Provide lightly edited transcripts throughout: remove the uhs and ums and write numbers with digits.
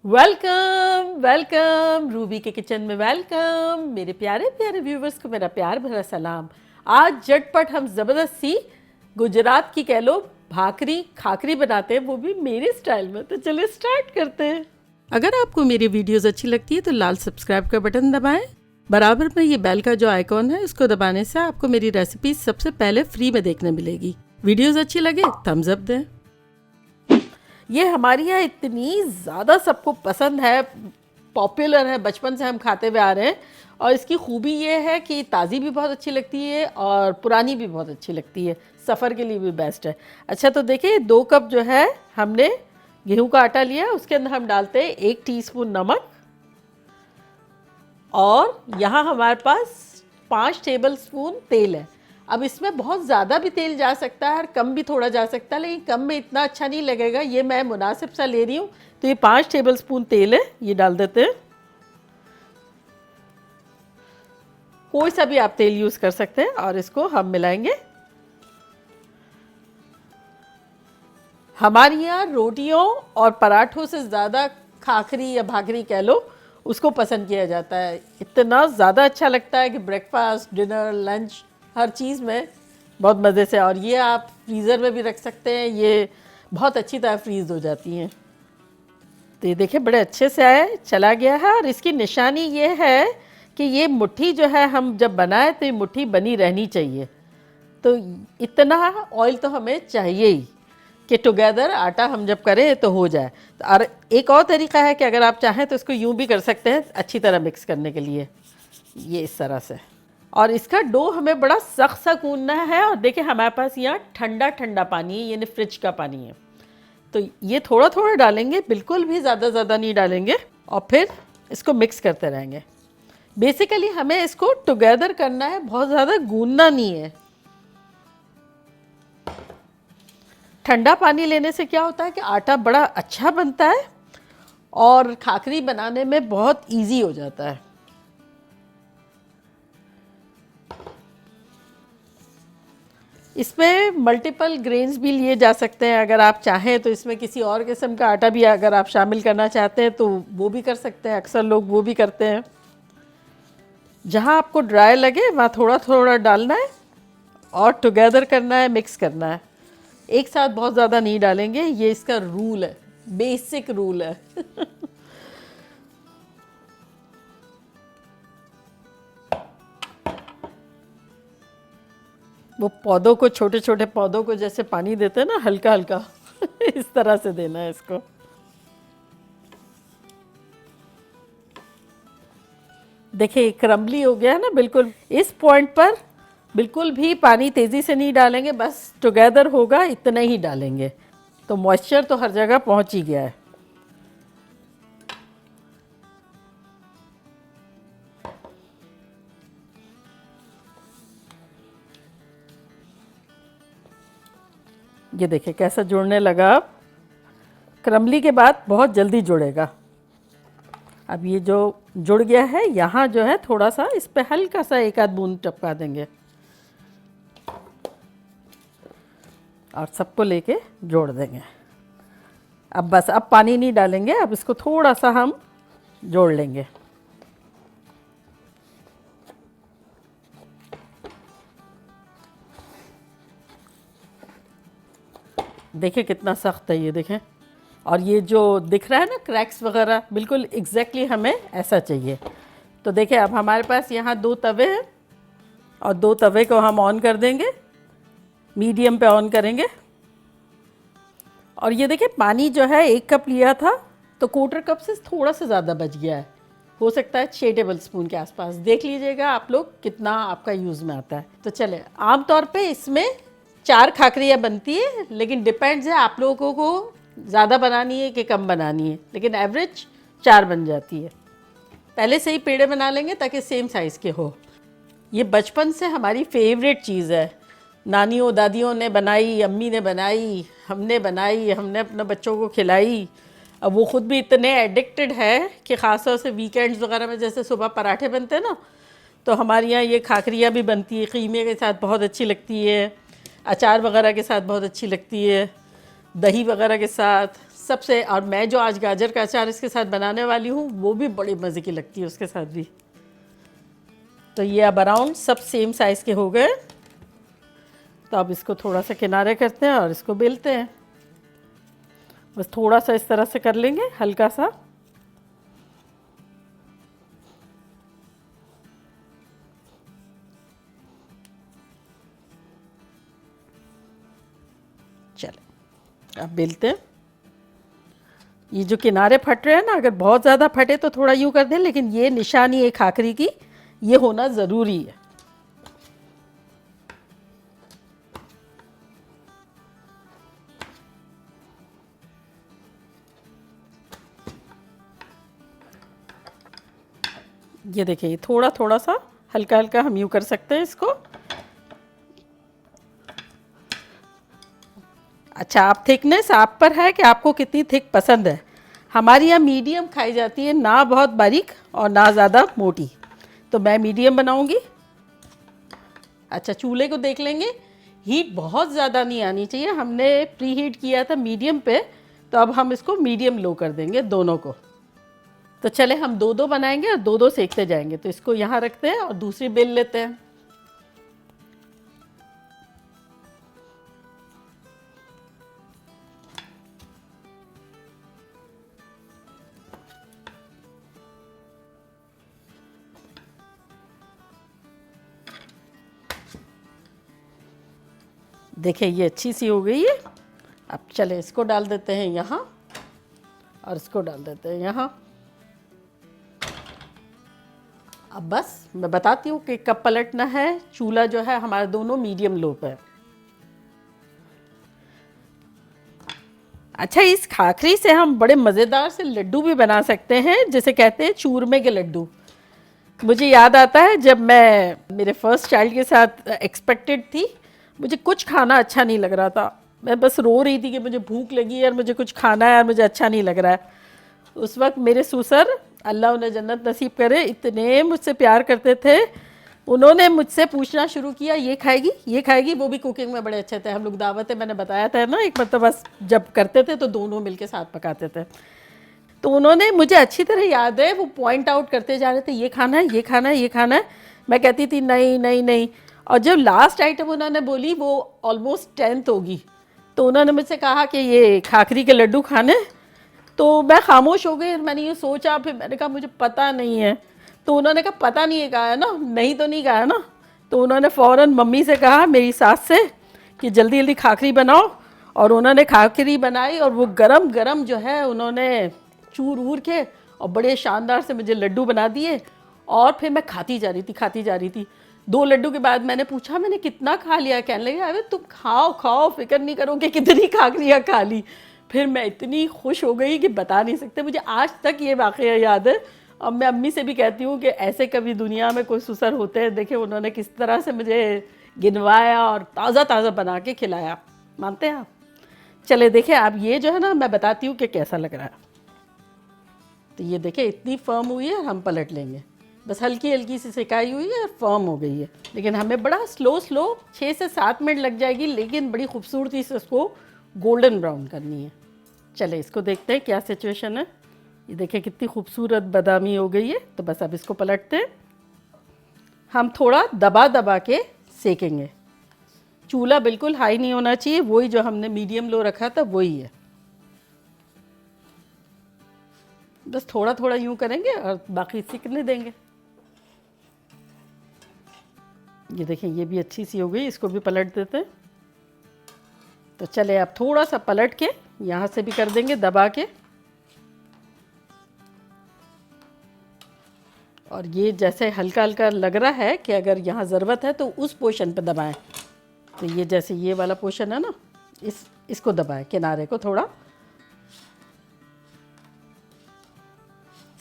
Welcome welcome Ruby के kitchen में welcome. मेरे प्यारे प्यारे व्यूवर्स को मेरा प्यार भरा सलाम। आज झटपट हम ज़बरदस्त सी गुजरात की कह लो भाकरी खाकरी बनाते हैं, वो भी मेरे स्टाइल में। तो चलिए स्टार्ट करते हैं। अगर आपको मेरी वीडियोस अच्छी लगती है तो लाल सब्सक्राइब का बटन दबाएं। बराबर में ये बेल का जो आइकॉन है इसको दबाने से आपको मेरी रेसिपी सबसे पहले फ्री में देखने मिलेगी। वीडियोस अच्छी लगे थम्स अप दें। ये हमारे यहाँ इतनी ज़्यादा सबको पसंद है, पॉपुलर है, बचपन से हम खाते हुए आ रहे हैं। और इसकी खूबी ये है कि ताज़ी भी बहुत अच्छी लगती है और पुरानी भी बहुत अच्छी लगती है, सफ़र के लिए भी बेस्ट है। अच्छा तो देखिए 2 कप जो है हमने गेहूं का आटा लिया, उसके अंदर हम डालते हैं 1 टीस्पून नमक और यहाँ हमारे पास 5 टेबल स्पून तेल है। अब इसमें बहुत ज़्यादा भी तेल जा सकता है और कम भी थोड़ा जा सकता है, लेकिन कम में इतना अच्छा नहीं लगेगा। ये मैं मुनासिब सा ले रही हूँ, तो ये 5 टेबल स्पून तेल है, ये डाल देते हैं। कोई सा भी आप तेल यूज़ कर सकते हैं और इसको हम मिलाएंगे। हमारे यहाँ रोटियों और पराठों से ज़्यादा खाखरी या भाकरी कह लो उसको पसंद किया जाता है। इतना ज़्यादा अच्छा लगता है कि ब्रेकफास्ट, डिनर, लंच हर चीज़ में बहुत मज़े से। और ये आप फ्रीज़र में भी रख सकते हैं, ये बहुत अच्छी तरह फ्रीज़ हो जाती हैं। तो ये देखिए बड़े अच्छे से आए चला गया है। और इसकी निशानी ये है कि ये मुट्ठी जो है हम जब बनाए तो ये मुट्ठी बनी रहनी चाहिए। तो इतना ऑयल तो हमें चाहिए ही कि टुगेदर आटा हम जब करें तो हो जाए। और एक और तरीका है कि अगर आप चाहें तो इसको यूं भी कर सकते हैं अच्छी तरह मिक्स करने के लिए, ये इस तरह से। और इसका डो हमें बड़ा सख्त सा गूंदना है। और देखिए हमारे पास यहाँ ठंडा ठंडा पानी है, यानी फ्रिज का पानी है, तो ये थोड़ा थोड़ा डालेंगे, बिल्कुल भी ज़्यादा नहीं डालेंगे। और फिर इसको मिक्स करते रहेंगे। बेसिकली हमें इसको टुगेदर करना है, बहुत ज़्यादा गूंदना नहीं है। ठंडा पानी लेने से क्या होता है कि आटा बड़ा अच्छा बनता है और खाकरी बनाने में बहुत इजी हो जाता है। इसमें मल्टीपल ग्रेन्स भी लिए जा सकते हैं, अगर आप चाहें तो इसमें किसी और किस्म का आटा भी अगर आप शामिल करना चाहते हैं तो वो भी कर सकते हैं। अक्सर लोग वो भी करते हैं। जहाँ आपको ड्राई लगे वहाँ थोड़ा थोड़ा डालना है और टुगेदर करना है, मिक्स करना है। एक साथ बहुत ज़्यादा नहीं डालेंगे, ये इसका रूल है, बेसिक रूल है। वो पौधों को, छोटे छोटे पौधों को जैसे पानी देते हैं ना, हल्का हल्का इस तरह से देना है इसको। देखिए क्रम्बली हो गया है ना बिल्कुल। इस पॉइंट पर बिल्कुल भी पानी तेज़ी से नहीं डालेंगे, बस टुगेदर होगा इतना ही डालेंगे। तो मॉइस्चर तो हर जगह पहुंच ही गया है। ये देखिए कैसा जुड़ने लगा। अब क्रम्बली के बाद बहुत जल्दी जुड़ेगा। अब ये जो जुड़ गया है, यहाँ जो है थोड़ा सा इस पे हल्का सा 1 आध बूंद टपका देंगे और सबको लेके जोड़ देंगे। अब बस, अब पानी नहीं डालेंगे, अब इसको थोड़ा सा हम जोड़ लेंगे। देखिए कितना सख्त है ये, देखें। और ये जो दिख रहा है ना क्रैक्स वगैरह, बिल्कुल एग्जैक्टली हमें ऐसा चाहिए। तो देखिए अब हमारे पास यहाँ 2 तवे हैं और 2 तवे को हम ऑन कर देंगे, मीडियम पे ऑन करेंगे। और ये देखिए पानी जो है 1 कप लिया था तो 1/4 कप से थोड़ा सा ज़्यादा बच गया है। हो सकता है 6 टेबल स्पून के आसपास। देख लीजिएगा आप लोग कितना आपका यूज़ में आता है। तो चले, आमतौर पे इसमें 4 खाकरियाँ बनती है, लेकिन डिपेंड्स है आप लोगों को ज़्यादा बनानी है कि कम बनानी है, लेकिन एवरेज 4 बन जाती है। पहले से ही पेड़े बना लेंगे ताकि सेम साइज़ के हो। ये बचपन से हमारी फेवरेट चीज़ है। नानियों दादियों ने बनाई, अम्मी ने बनाई, हमने बनाई, हमने अपने बच्चों को खिलाई। अब वो ख़ुद भी इतने एडिक्टेड है कि ख़ास तौर से वीकेंड्स वगैरह में जैसे सुबह पराठे बनते हैं ना, तो हमारे यहाँ ये खाकरियाँ भी बनती है। कीमे के साथ बहुत अच्छी लगती है, अचार वगैरह के साथ बहुत अच्छी लगती है, दही वगैरह के साथ, सबसे, और मैं जो आज गाजर का अचार इसके साथ बनाने वाली हूँ वो भी बड़ी मज़े की लगती है उसके साथ भी। तो ये अब अराउंड सब सेम साइज़ के हो गए। तो अब इसको थोड़ा सा किनारे करते हैं और इसको बेलते हैं। बस थोड़ा सा इस तरह से कर लेंगे, हल्का सा। चलो अब बेलते हैं। ये जो किनारे फट रहे हैं ना, अगर बहुत ज़्यादा फटे तो थोड़ा यूँ कर दें, लेकिन ये निशानी है खाखरी की, ये होना ज़रूरी है। ये देखिए, थोड़ा थोड़ा सा हल्का हल्का हम यूँ कर सकते हैं इसको। अच्छा, आप थिकनेस आप पर है कि आपको कितनी थिक पसंद है। हमारी यहाँ मीडियम खाई जाती है, ना बहुत बारीक और ना ज़्यादा मोटी, तो मैं मीडियम बनाऊंगी। अच्छा, चूल्हे को देख लेंगे, हीट बहुत ज़्यादा नहीं आनी चाहिए। हमने प्री हीट किया था मीडियम पे, तो अब हम इसको मीडियम लो कर देंगे दोनों को। तो चले हम दो दो बनाएंगे और दो दो सेकते जाएंगे। तो इसको यहाँ रखते हैं और दूसरी बेल लेते हैं। देखिए ये अच्छी सी हो गई है। अब चले इसको डाल देते हैं यहाँ और इसको डाल देते हैं यहाँ। अब बस मैं बताती हूँ कि कब पलटना है। चूल्हा जो है हमारा दोनों मीडियम लो पे है। अच्छा, इस खाखरी से हम बड़े मज़ेदार से लड्डू भी बना सकते हैं, जिसे कहते हैं चूरमे के लड्डू। मुझे याद आता है जब मैं मेरे फर्स्ट चाइल्ड के साथ एक्सपेक्टेड थी, मुझे कुछ खाना अच्छा नहीं लग रहा था। मैं बस रो रही थी कि मुझे भूख लगी है और मुझे कुछ खाना है और मुझे अच्छा नहीं लग रहा है। उस वक्त मेरे ससुर, अल्लाह उन्हें जन्नत नसीब करे, इतने मुझसे प्यार करते थे। उन्होंने मुझसे पूछना शुरू किया, ये खाएगी, ये खाएगी। वो भी कुकिंग में बड़े अच्छे थे। हम लोग दावतें, मैंने बताया था ना एक मतलब, बस जब करते थे तो दोनों मिलके साथ पकाते थे। तो उन्होंने, मुझे अच्छी तरह याद है, वो पॉइंट आउट करते जा रहे थे, ये खाना है, ये खाना है, ये खाना है। मैं कहती थी नहीं नहीं नहीं। और जब लास्ट आइटम उन्होंने बोली, वो ऑलमोस्ट 10th होगी, तो उन्होंने मुझसे कहा कि ये खाखरी के लड्डू खाने। तो मैं खामोश हो गई। मैंने ये सोचा, फिर मैंने कहा मुझे पता नहीं है। तो उन्होंने कहा पता नहीं है, कहा है ना, नहीं तो नहीं कहा है ना। तो उन्होंने फ़ौरन मम्मी से कहा, मेरी सास से, कि जल्दी जल्दी खाखरी बनाओ। और उन्होंने खाखरी बनाई और वो गरम गरम जो है उन्होंने चूर ऊर के और बड़े शानदार से मुझे लड्डू बना दिए। और फिर मैं खाती जा रही थी, खाती जा रही थी। 2 लड्डू के बाद मैंने पूछा, मैंने कितना खा लिया? कहने लगे, अरे तुम खाओ खाओ, फिक्र नहीं करो कि कितनी खाखरियाँ खा ली। फिर मैं इतनी खुश हो गई कि बता नहीं सकते। मुझे आज तक ये वाक़या याद है। अब मैं अम्मी से भी कहती हूँ कि ऐसे कभी दुनिया में कोई ससुर होते हैं। देखिए उन्होंने किस तरह से मुझे गिनवाया और ताज़ा ताज़ा बना के खिलाया। मानते हैं आप? चले देखिए, अब ये जो है ना, मैं बताती हूँ कि कैसा लग रहा है। तो ये देखिए इतनी फर्म हुई है। हम पलट लेंगे, बस हल्की हल्की सी सिकाई हुई है, फर्म हो गई है। लेकिन हमें बड़ा स्लो 6 से 7 मिनट लग जाएगी, लेकिन बड़ी खूबसूरती से उसको गोल्डन ब्राउन करनी है। चले इसको देखते हैं क्या सिचुएशन है। ये देखिए कितनी खूबसूरत बादामी हो गई है। तो बस अब इसको पलटते हैं। हम थोड़ा दबा दबा के सेकेंगे। चूल्हा बिल्कुल हाई नहीं होना चाहिए, वही जो हमने मीडियम लो रखा था वही है। बस थोड़ा थोड़ा यूँ करेंगे और बाकी सिकने देंगे। ये देखिए ये भी अच्छी सी हो गई, इसको भी पलट देते हैं। तो चले अब थोड़ा सा पलट के यहाँ से भी कर देंगे दबा के। और ये जैसे हल्का हल्का लग रहा है कि अगर यहाँ ज़रूरत है तो उस पोर्शन पे दबाएं। तो ये जैसे ये वाला पोर्शन है ना, इसको दबाएं, किनारे को थोड़ा।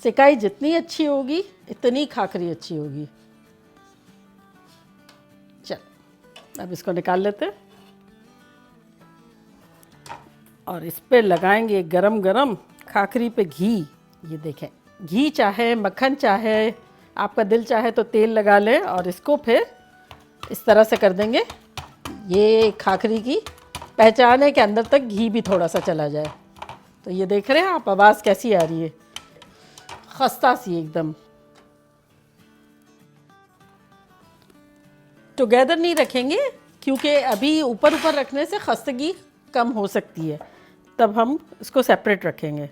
सिकाई जितनी अच्छी होगी इतनी खाखरी अच्छी होगी। चल अब इसको निकाल लेते हैं और इस पे लगाएंगे गरम गरम खाखरी पे घी। ये देखें, घी चाहे मक्खन चाहे, आपका दिल चाहे तो तेल लगा लें। और इसको फिर इस तरह से कर देंगे। ये खाखरी की पहचान है कि अंदर तक घी भी थोड़ा सा चला जाए। तो ये देख रहे हैं आप, आवाज़ कैसी आ रही है, खस्ता सी एकदम। टुगेदर नहीं रखेंगे क्योंकि अभी ऊपर ऊपर रखने से खस्तगी कम हो सकती है, तब हम इसको सेपरेट रखेंगे।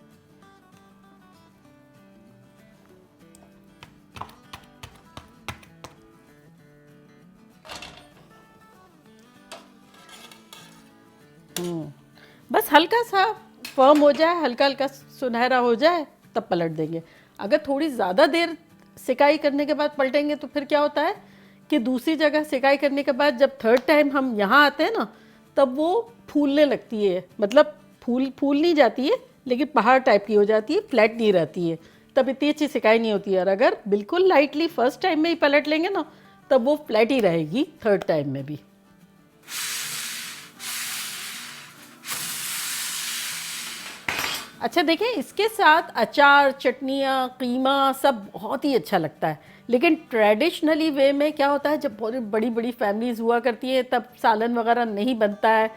बस हल्का सा फर्म हो जाए, हल्का हल्का सुनहरा हो जाए, तब पलट देंगे। अगर थोड़ी ज़्यादा देर सिकाई करने के बाद पलटेंगे तो फिर क्या होता है कि दूसरी जगह सिकाई करने के बाद जब थर्ड टाइम हम यहाँ आते हैं ना, तब वो फूलने लगती है, मतलब फूल नहीं जाती है लेकिन पहाड़ टाइप की हो जाती है, फ्लैट नहीं रहती है, तब इतनी अच्छी सिकाई नहीं होती है। और अगर बिल्कुल लाइटली फर्स्ट टाइम में ही पलट लेंगे ना, तब वो फ्लैट ही रहेगी थर्ड टाइम में भी। अच्छा देखें, इसके साथ अचार, चटनियाँ, कीमा सब बहुत ही अच्छा लगता है। लेकिन ट्रेडिशनली वे में क्या होता है, जब बहुत बड़ी बड़ी फैमिलीज हुआ करती है तब सालन वगैरह नहीं बनता है,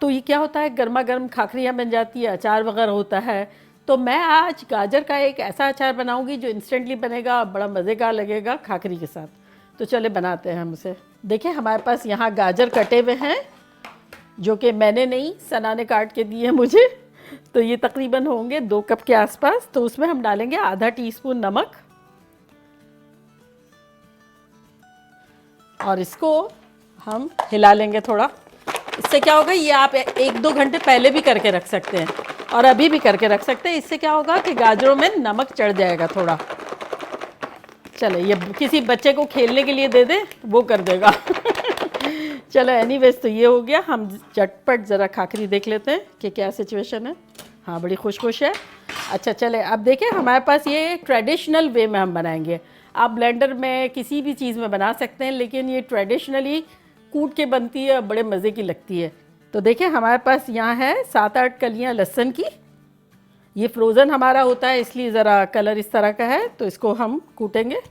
तो ये क्या होता है, गर्मा गर्म खाखरियाँ बन जाती है, अचार वगैरह होता है। तो मैं आज गाजर का एक ऐसा अचार बनाऊंगी जो इंस्टेंटली बनेगा, बड़ा मज़े का लगेगा खाखरी के साथ। तो चले बनाते हैं हम उसे। देखें हमारे पास यहाँ गाजर कटे हुए हैं, जो कि मैंने नहीं, सना ने काट के दिए मुझे। तो ये तकरीबन होंगे 2 कप के आसपास। तो उसमें हम डालेंगे आधा टीस्पून नमक, और इसको हम हिला लेंगे थोड़ा। इससे क्या होगा, ये आप 1-2 घंटे पहले भी करके रख सकते हैं और अभी भी करके रख सकते हैं। इससे क्या होगा कि गाजरों में नमक चढ़ जाएगा थोड़ा। चले, ये किसी बच्चे को खेलने के लिए दे दे, वो कर देगा। चलो एनीवेज, तो ये हो गया। हम झटपट ज़रा खाखरी देख लेते हैं कि क्या सिचुएशन है। हाँ, बड़ी खुश है। अच्छा चले, अब देखें हमारे पास ये ट्रेडिशनल वे में हम बनाएंगे। आप ब्लेंडर में किसी भी चीज़ में बना सकते हैं, लेकिन ये ट्रेडिशनली कूट के बनती है, बड़े मज़े की लगती है। तो देखें हमारे पास यहाँ है 7-8 कलियाँ लहसुन की। ये फ्रोज़न हमारा होता है, इसलिए ज़रा कलर इस तरह का है। तो इसको हम कूटेंगे।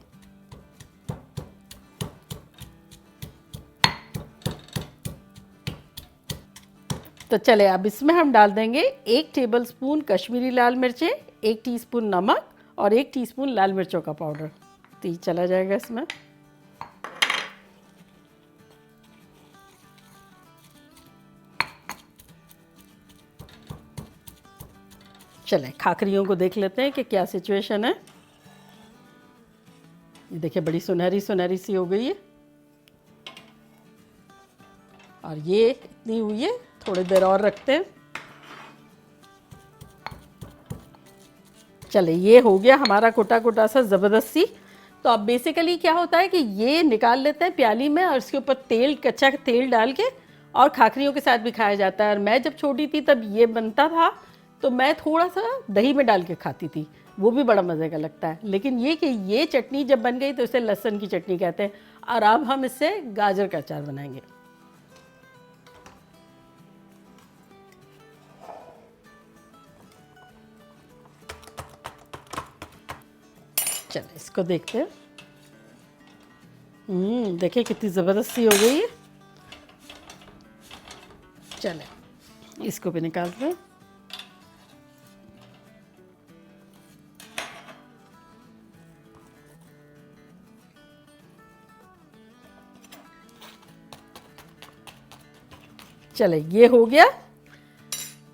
तो चले, अब इसमें हम डाल देंगे 1 टेबलस्पून कश्मीरी लाल मिर्चें, 1 टीस्पून नमक और 1 टीस्पून लाल मिर्चों का पाउडर। तो ये चला जाएगा इसमें। चले, खाखरियों को देख लेते हैं कि क्या सिचुएशन है। ये देखिए, बड़ी सुनहरी सुनहरी सी हो गई है, और ये इतनी हुई है, थोड़ी देर और रखते हैं। चले, ये हो गया हमारा कुटा कुटा सा ज़बरदस्ती। तो अब बेसिकली क्या होता है कि ये निकाल लेते हैं प्याली में, और इसके ऊपर तेल, कच्चा तेल डाल के, और खाखरियों के साथ भी खाया जाता है। और मैं जब छोटी थी तब ये बनता था, तो मैं थोड़ा सा दही में डाल के खाती थी, वो भी बड़ा मज़े का लगता है। लेकिन ये कि ये चटनी जब बन गई तो इसे लहसुन की चटनी कहते हैं। और अब हम इससे गाजर का अचार बनाएंगे। चलो इसको देखते हैं। देखिए कितनी ज़बरदस्ती हो गई है। चले, इसको भी निकालते हैं। चले, ये हो गया।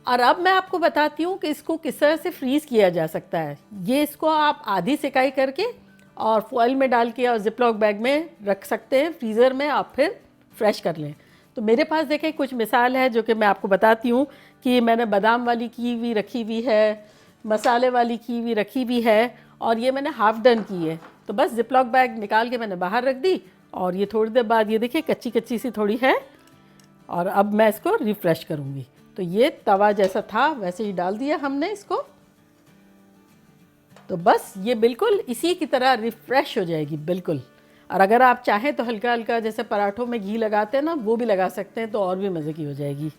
और अब मैं आपको बताती हूँ कि इसको किस तरह से फ्रीज़ किया जा सकता है। ये इसको आप आधी सिकाई करके और फॉइल में डाल के और जिपलॉक बैग में रख सकते हैं, फ्रीज़र में आप फिर फ्रेश कर लें। तो मेरे पास देखें कुछ मिसाल है जो कि मैं आपको बताती हूँ कि मैंने बादाम वाली कीवी रखी हुई है, मसाले वाली कीवी रखी हुई है, और ये मैंने हाफ़ डन की है। तो बस जिपलॉक बैग निकाल के मैंने बाहर रख दी, और ये थोड़ी देर बाद ये देखिए कच्ची कच्ची सी थोड़ी है, और अब मैं इसको रिफ़्रेश करूँगी। तो ये तवा जैसा था वैसे ही डाल दिया हमने इसको। तो बस ये बिल्कुल इसी की तरह रिफ़्रेश हो जाएगी बिल्कुल। और अगर आप चाहें तो हल्का हल्का जैसे पराठों में घी लगाते हैं ना, वो भी लगा सकते हैं, तो और भी मज़े की हो जाएगी।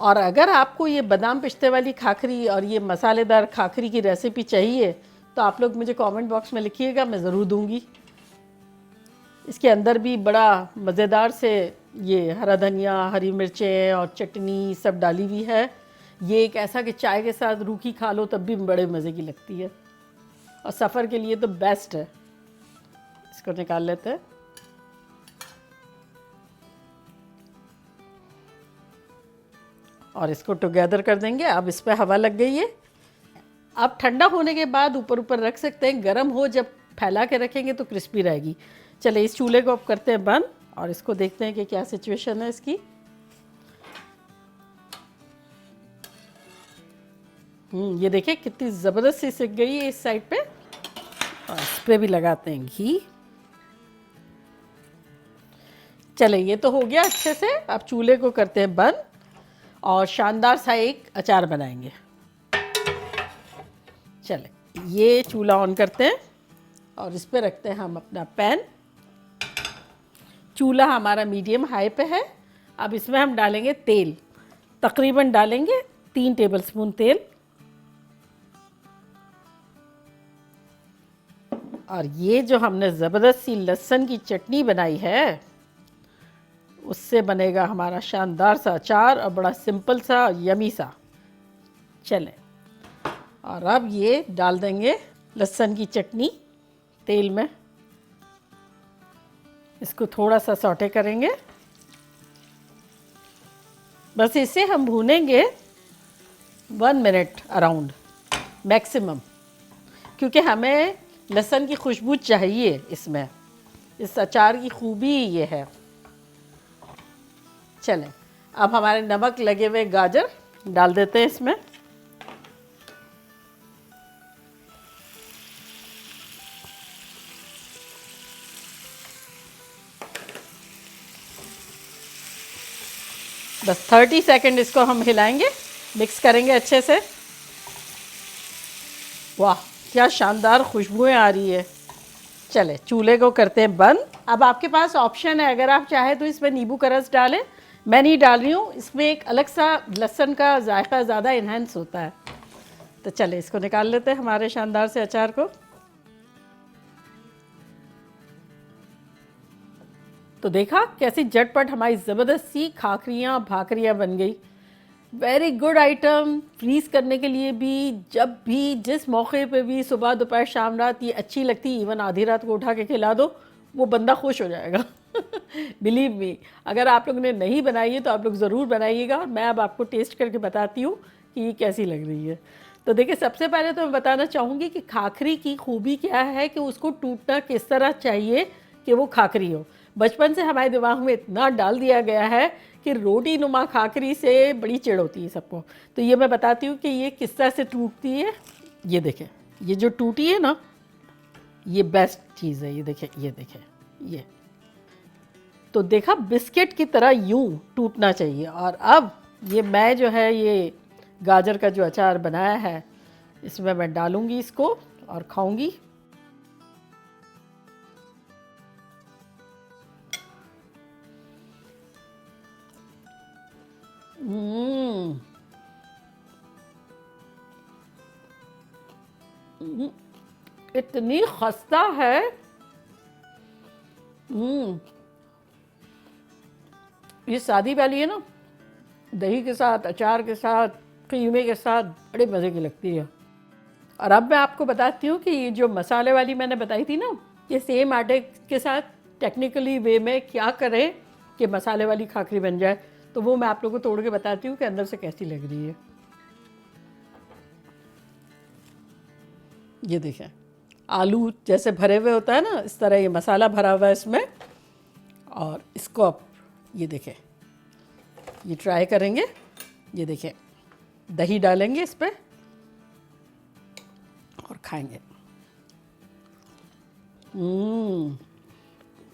और अगर आपको ये बादाम पिस्ते वाली खाखरी और ये मसालेदार खाखरी की रेसिपी चाहिए तो आप लोग मुझे कमेंट बॉक्स में लिखिएगा, मैं ज़रूर दूंगी। इसके अंदर भी बड़ा मज़ेदार से ये हरा धनिया, हरी मिर्चें और चटनी सब डाली हुई है। ये एक ऐसा कि चाय के साथ रूखी खा लो तब भी बड़े मज़े की लगती है, और सफ़र के लिए तो बेस्ट है। इसको निकाल लेते हैं। और इसको टुगेदर कर देंगे। अब इस पर हवा लग गई है। अब ठंडा होने के बाद ऊपर ऊपर रख सकते हैं, गर्म हो जब फैला के रखेंगे तो क्रिस्पी रहेगी। चले इस चूल्हे को अब करते हैं बंद और इसको देखते हैं कि क्या सिचुएशन है इसकी। ये देखिए कितनी ज़बरदस्त सी सिक गई है इस साइड पे। और इस पर भी लगाते हैं घी। चले ये तो हो गया अच्छे से। अब चूल्हे को करते हैं बंद और शानदार सा एक अचार बनाएंगे। चले ये चूल्हा ऑन करते हैं और इस पे रखते हैं हम अपना पैन। चूल्हा हमारा मीडियम हाई पे है। अब इसमें हम डालेंगे तेल, तकरीबन डालेंगे 3 टेबलस्पून तेल। और ये जो हमने ज़बरदस्त सी लहसुन की चटनी बनाई है उससे बनेगा हमारा शानदार सा अचार और बड़ा सिंपल सा यमी सा। चलें और अब ये डाल देंगे लहसुन की चटनी तेल में। इसको थोड़ा सा सौटे करेंगे। बस इसे हम भूनेंगे 1 मिनट अराउंड मैक्सिमम, क्योंकि हमें लहसुन की खुशबू चाहिए इसमें। इस अचार की खूबी ये है। चलें अब हमारे नमक लगे हुए गाजर डाल देते हैं इसमें। बस 30 सेकंड इसको हम हिलाएंगे, मिक्स करेंगे अच्छे से। वाह क्या शानदार खुशबुएं आ रही है। चले चूल्हे को करते हैं बंद। अब आपके पास ऑप्शन है, अगर आप चाहे तो इसमें नींबू का रस डालें। मैं नहीं डाल रही हूँ, इसमें एक अलग सा लहसुन का जायका ज़्यादा इन्हेंस होता है। तो चले इसको निकाल लेते हैं हमारे शानदार से अचार को। तो देखा कैसी झटपट हमारी ज़बरदस्त सी खाखरियाँ भाकरियाँ बन गई। वेरी गुड आइटम, फ्रीज़ करने के लिए भी, जब भी जिस मौके पे भी, सुबह दोपहर शाम रात, ये अच्छी लगती। इवन आधी रात को उठा के खिला दो, वो बंदा खुश हो जाएगा। बिलीव मी, अगर आप लोगों ने नहीं बनाई है तो आप लोग ज़रूर बनाइएगा। मैं अब आपको टेस्ट करके बताती हूँ कि ये कैसी लग रही है। तो देखिए सबसे पहले तो मैं बताना चाहूँगी कि खाखरी की खूबी क्या है कि उसको टूटना किस तरह चाहिए कि वो खाखरी हो। बचपन से हमारे दिमाग में इतना डाल दिया गया है कि रोटी नुमा खाखरी से बड़ी चिढ़ होती है सबको। तो ये मैं बताती हूँ कि ये किस तरह से टूटती है। ये देखें, ये जो टूटी है ना, ये बेस्ट चीज़ है। ये देखें, ये देखें, ये तो देखा बिस्किट की तरह यूं टूटना चाहिए। और अब ये मैं जो है ये गाजर का जो अचार बनाया है इसमें मैं डालूंगी इसको और खाऊंगी। इतनी खस्ता है। ये शादी वाली है ना, दही के साथ, अचार के साथ, कीमे के साथ बड़े मज़े की लगती है। और अब मैं आपको बताती हूँ कि ये जो मसाले वाली मैंने बताई थी ना, ये सेम आटे के साथ टेक्निकली वे में क्या करें कि मसाले वाली खाखरी बन जाए। तो वो मैं आप लोगों को तोड़ के बताती हूँ कि अंदर से कैसी लग रही है। ये देखें, आलू जैसे भरे हुए होता है ना, इस तरह ये मसाला भरा हुआ है इसमें। और इसको अब ये देखें, ये ट्राई करेंगे। ये देखें, दही डालेंगे इस पर और खाएंगे।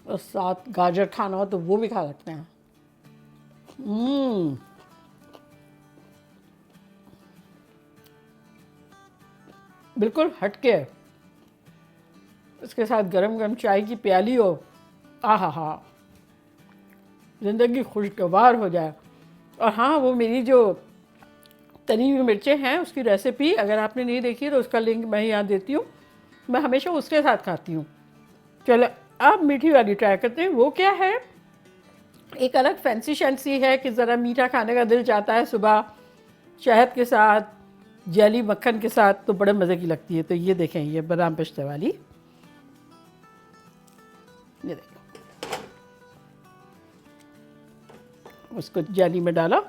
और साथ गाजर खाना हो तो वो भी खा सकते हैं। बिल्कुल हटके। इसके साथ गरम गरम चाय की प्याली हो, आहा हा, ज़िंदगी खुशगवार हो जाए। और हाँ, वो मेरी जो तली हुई मिर्चें हैं उसकी रेसिपी अगर आपने नहीं देखी तो उसका लिंक मैं यहाँ देती हूँ। मैं हमेशा उसके साथ खाती हूँ। चलो अब मीठी वाली ट्राई करते हैं। वो क्या है, एक अलग फैंसी शैंसी है कि ज़रा मीठा खाने का दिल चाहता है सुबह, शहद के साथ, जेली मक्खन के साथ तो बड़े मज़े की लगती है। तो ये देखें, ये बादाम पिस्ते वाली, ये देखें, उसको जेली में डाला,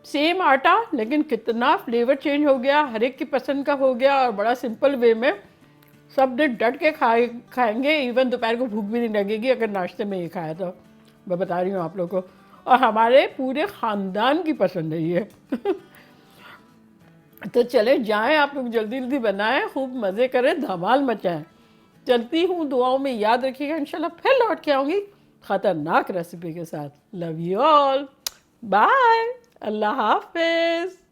सेम आटा लेकिन कितना फ्लेवर चेंज हो गया, हर एक की पसंद का हो गया और बड़ा सिंपल वे में सब दिन डट के खाएंगे। इवन दोपहर को भूख भी नहीं लगेगी अगर नाश्ते में ये खाया तो, मैं बता रही हूँ आप लोगों को। और हमारे पूरे ख़ानदान की पसंद है ये। तो चले जाएं आप लोग, जल्दी जल्दी बनाएं, खूब मज़े करें, धमाल मचाएं। चलती हूँ, दुआओं में याद रखिएगा, इंशाल्लाह फिर लौट के आऊँगी ख़तरनाक रेसिपी के साथ। लव यू ऑल, बाय, अल्लाह हाफिज़।